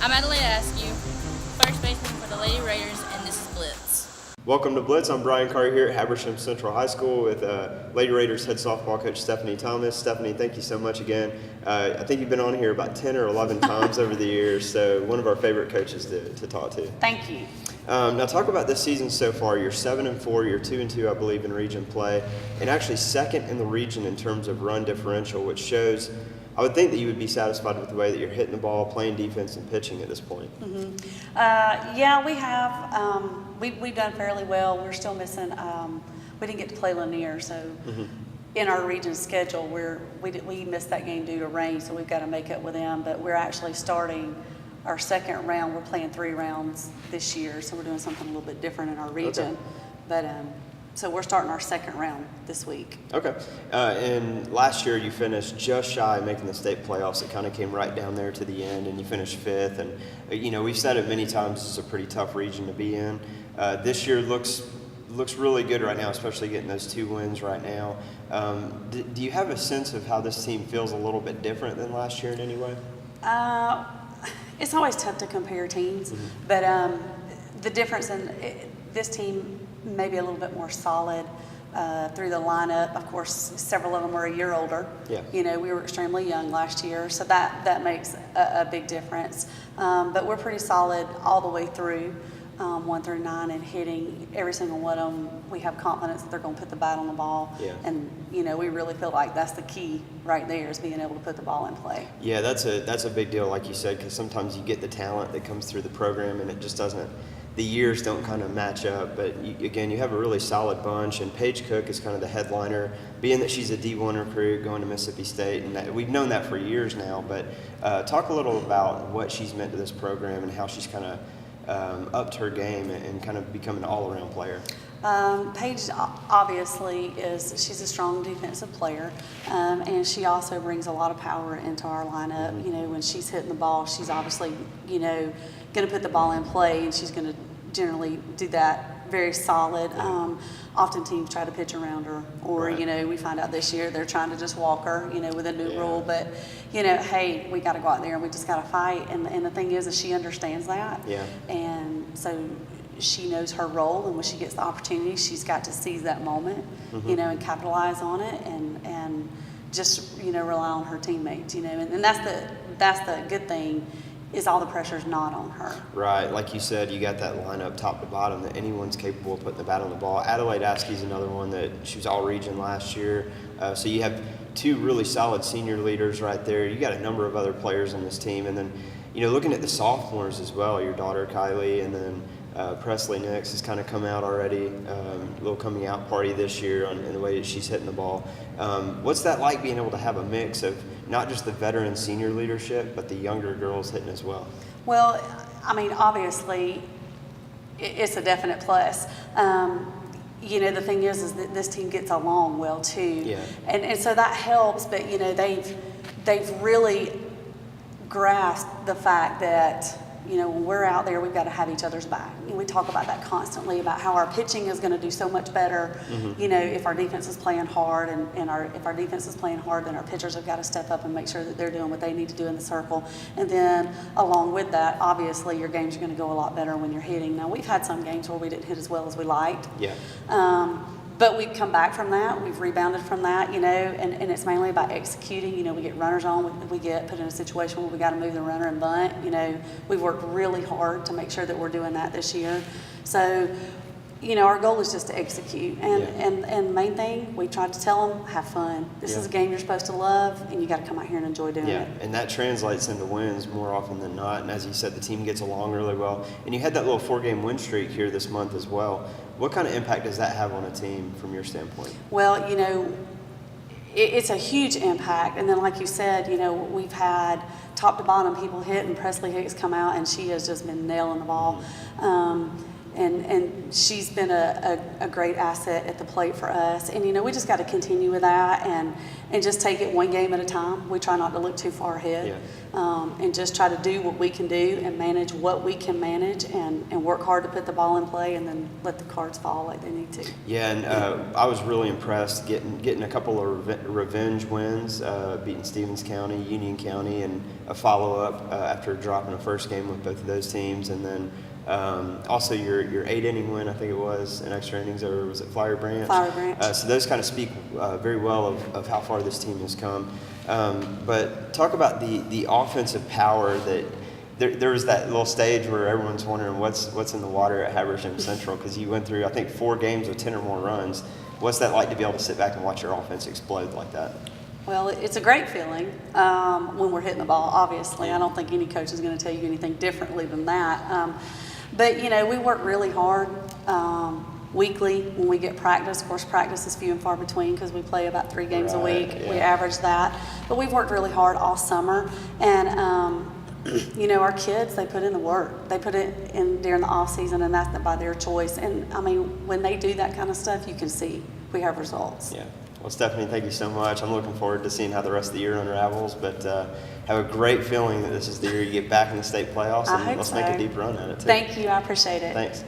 I'm Adelaide Askew, first baseman for the Lady Raiders, and this is BLITZ. Welcome to BLITZ. I'm Brian Carter here at Habersham Central High School with Lady Raiders head softball coach Stephanie Thomas. Stephanie, thank you so much again. I think you've been on here about 10 or 11 times over the years, so one of our favorite coaches to talk to. Thank you. Now talk about this season so far. You're 7-4, you're 2-2, I believe, in region play, and actually second in the region in terms of run differential, which shows, I would think that you would be satisfied with the way that you're hitting the ball, playing defense, and pitching at this point. Mm-hmm. Yeah, we have. We've done fairly well. We're still missing. We didn't get to play Lanier, so in our region schedule, we missed that game due to rain, so we've got to make up with them. But we're actually starting our second round. We're playing 3 rounds this year, so we're doing something a little bit different in our region. Okay. But so we're starting our second round this week. Okay. And last year you finished just shy of making the state playoffs. It kind of came right down there to the end, and you finished 5th. And, you know, we've said it many times, it's a pretty tough region to be in. This year looks really good right now, especially getting those 2 wins right now. Do you have a sense of how this team feels a little bit different than last year in any way? It's always tough to compare teams, but the difference in this team may be a little bit more solid through the lineup. Of course, several of them are a year older. Yeah. You know, we were extremely young last year, so that makes a big difference. But we're pretty solid all the way through, 1 through 9, and hitting every single one of them. We have confidence that they're going to put the bat on the ball. Yeah. And, you know, we really feel like that's the key right there, is being able to put the ball in play. Yeah, that's a big deal, like you said, because sometimes you get the talent that comes through the program and it just doesn't, the years don't kind of match up. But again, you have a really solid bunch, and Paige Cook is kind of the headliner, being that she's a D1 recruit going to Mississippi State, and we've known that for years now. But talk a little about what she's meant to this program and how she's kind of upped her game and kind of become an all-around player. Paige obviously she's a strong defensive player, and she also brings a lot of power into our lineup. You know, when she's hitting the ball, she's obviously, you know, going to put the ball in play, and she's going to generally do that very solid. Often teams try to pitch around her, or Right. you know, we find out this year they're trying to just walk her, you know, with a new rule. But you know, hey, we got to go out there and we just got to fight. And the thing is she understands that. Yeah. And so she knows her role, and when she gets the opportunity, she's got to seize that moment, you know, and capitalize on it, and just, you know, rely on her teammates, you know, and that's the good thing, is all the pressure's not on her. Right, like you said, you got that lineup top to bottom that anyone's capable of putting the bat on the ball. Adelaide Askey's another one that she was all region last year. So you have 2 really solid senior leaders right there. You got a number of other players on this team, and then, you know, looking at the sophomores as well, your daughter Kylie, and then Presley Nix has kind of come out already, a little coming out party this year in the way that she's hitting the ball. What's that like, being able to have a mix of not just the veteran senior leadership, but the younger girls hitting as well? Well, I mean, obviously, it's a definite plus. You know, the thing is that this team gets along well too, Yeah. and so that helps. But you know, they've really grasped the fact that, you know, when we're out there, we've got to have each other's back. And we talk about that constantly, about how our pitching is going to do so much better, you know, if our defense is playing hard, and if our defense is playing hard, then our pitchers have got to step up and make sure that they're doing what they need to do in the circle. And then along with that, obviously, your games are going to go a lot better when you're hitting. Now, we've had some games where we didn't hit as well as we liked. Yeah. But we've come back from that. We've rebounded from that, you know, and it's mainly about executing. You know, we get runners on. We get put in a situation where we got to move the runner and bunt. You know, we've worked really hard to make sure that we're doing that this year. So, you know, our goal is just to execute. And main thing, we tried to tell them, have fun. This is a game you're supposed to love, and you got to come out here and enjoy doing it. And that translates into wins more often than not. And as you said, the team gets along really well. And you had that little 4-game win streak here this month as well. What kind of impact does that have on a team from your standpoint? Well, you know, it's a huge impact. And then, like you said, you know, we've had top to bottom people hit, and Presley Hicks come out, and she has just been nailing the ball. And she's been a great asset at the plate for us. And, we just got to continue with that and just take it one game at a time. We try not to look too far ahead, and just try to do what we can do and manage what we can manage and work hard to put the ball in play and then let the cards fall like they need to. Yeah, and I was really impressed getting a couple of revenge wins, beating Stevens County, Union County, and a follow-up after dropping a first game with both of those teams. And then also your 8-inning win, I think it was, in extra innings over, was it Flower Branch? Flower Branch. So those kind of speak very well of how far this team has come. But talk about the offensive power that there was that little stage where everyone's wondering what's in the water at Habersham Central, because you went through, I think, 4 games with 10 or more runs. What's that like to be able to sit back and watch your offense explode like that? Well, it's a great feeling when we're hitting the ball, obviously. I don't think any coach is going to tell you anything differently than that. But, we work really hard weekly when we get practice. Of course, practice is few and far between because we play about 3 games a week. Yeah. We average that. But we've worked really hard all summer. And, our kids, they put in the work. They put it in during the off season, and that's by their choice. And, when they do that kind of stuff, you can see we have results. Yeah. Well, Stephanie, thank you so much. I'm looking forward to seeing how the rest of the year unravels, but have a great feeling that this is the year you get back in the state playoffs, and let's make a deep run at it, too. Thank you. I appreciate it. Thanks.